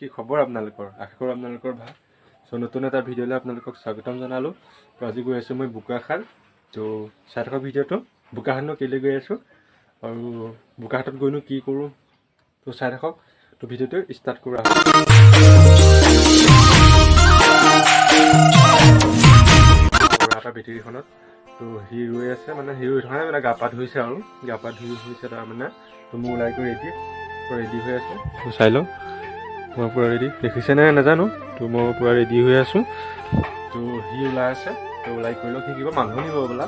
কি খবৰ আপোনালোকৰ? আশা কৰোঁ আপোনালোকৰ ভাল। চ' নতুন এটা ভিডিঅ'লৈ আপোনালোকক স্বাগতম জনালোঁ। তো আজি গৈ আছোঁ মই বোকাখাট। তো চাই থকা ভিডিঅ'টো বোকাখাটনো কেলৈ গৈ আছোঁ আৰু বোকাখাটত গৈনো কি কৰোঁ, তো চাই থাকক। তো ভিডিঅ'টো ষ্টাৰ্ট কৰা হয়। এটা বেটেৰীখনত তো সি ৰৈ আছে, মানে সি ৰৈ থকা নাই, মানে গা পা ধুইছে আৰু গা পা ধুই হৈছে তাৰমানে। তো মই ওলাই গৈ ৰেডি হৈ আছোঁ। তো চাই লওঁ, মই পূৰা ৰেডি, দেখিছেনে নাজানো। তো মই পূৰা ৰেডি হৈ আছোঁ। তো সি ওলাই আছে, তো ওলাই কৰি লওক। সি কিবা মানুহ নিব বোলা।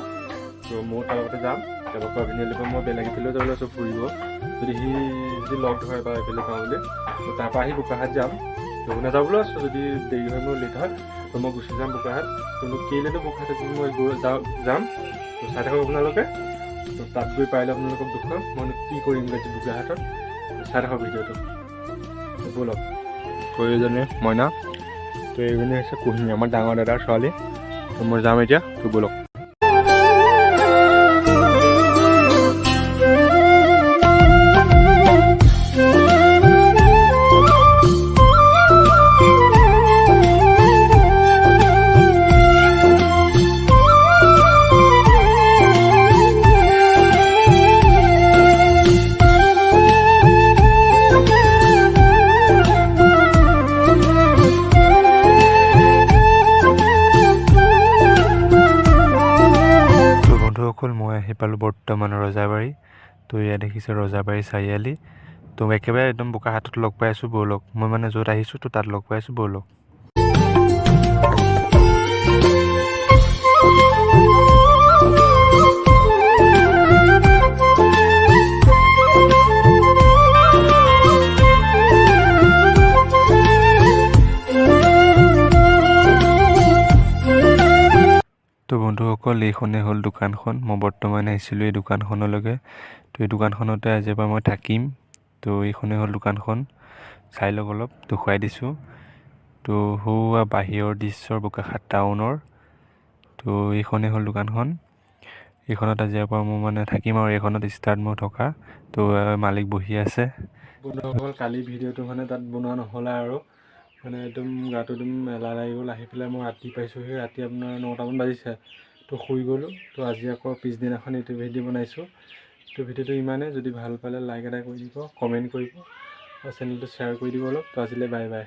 তো মই তাৰ লগতে যাম। তাৰপৰা আবেলি মই বেলেগ এফালেও যাবলৈ আছোঁ ফুৰিব, যদি সি লগ ধৰে বা এইফালে যাওঁ বুলি। তো তাৰপৰা আহি বোকাখাট যাম। তো নাযাবলৈ আছোঁ, যদি দেৰি হয় মোৰ লেট হয় তো মই গুচি যাম বোকাখাট। কিন্তু কেলৈনো বোকাখাটত মই যাম, তো চাই থাকক আপোনালোকে। তো তাত গৈ পাৰিলে আপোনালোকক দেখুৱাম মই কি কৰিম বোকাখাটত। চাই থাকক ভিডিঅ'টো, ব'লক। তো এইজনী মইনা, তো এইজনী হৈছে কুহিনী, আমাৰ ডাঙৰ দাদাৰ ছোৱালী। তো মই যাম এতিয়া, তো ব'লক। বন্ধুসকল, মই আহি পালোঁ বৰ্তমান ৰজাবাৰী। তো ইয়াত দেখিছে ৰজাবাৰী চাৰিআলি। তো একেবাৰে একদম বোকাখাটত লগ পাই আছোঁ, ব'লক। মই মানে য'ত আহিছোঁ তো তাত লগ পাই আছোঁ, ব'লক। তো বন্ধুসকল, এইখনেই হ'ল দোকানখন। মই বৰ্তমান আহিছিলোঁ এই দোকানখনলৈকে। তো এই দোকানখনতে আজিৰ পৰা মই থাকিম। তো এইখনেই হ'ল দোকানখন, চাই লওক, অলপ দেখুৱাই দিছোঁ। তো সৌৱা বাহিৰৰ দৃশ্য বোকাখাট টাউনৰ। তো এইখনেই হ'ল দোকানখন। এইখনত আজিৰ পৰা মই মানে থাকিম আৰু এইখনত ষ্টাৰ্ট মোৰ থকা। তো মালিক বহি আছে। বন্ধুসকল, কালি ভিডিঅ'টো মানে তাত বনোৱা নহ'লে আৰু মানে একদম গাটো একদম এলাহ লাগি গ'ল। আহি পেলাই মই ৰাতি পাইছোঁহি, ৰাতি আপোনাৰ 9টামান বাজিছে। তো শুই গ'লোঁ। তো আজি আকৌ পিছদিনাখন এইটো ভিডিঅ' বনাইছোঁ। তো ভিডিঅ'টো ইমানেই। যদি ভাল পালে লাইক এটা কৰি দিব, কমেণ্ট কৰিব আৰু চেনেলটো শ্বেয়াৰ কৰি দিব অলপ। তো আজিলৈ বাই বাই।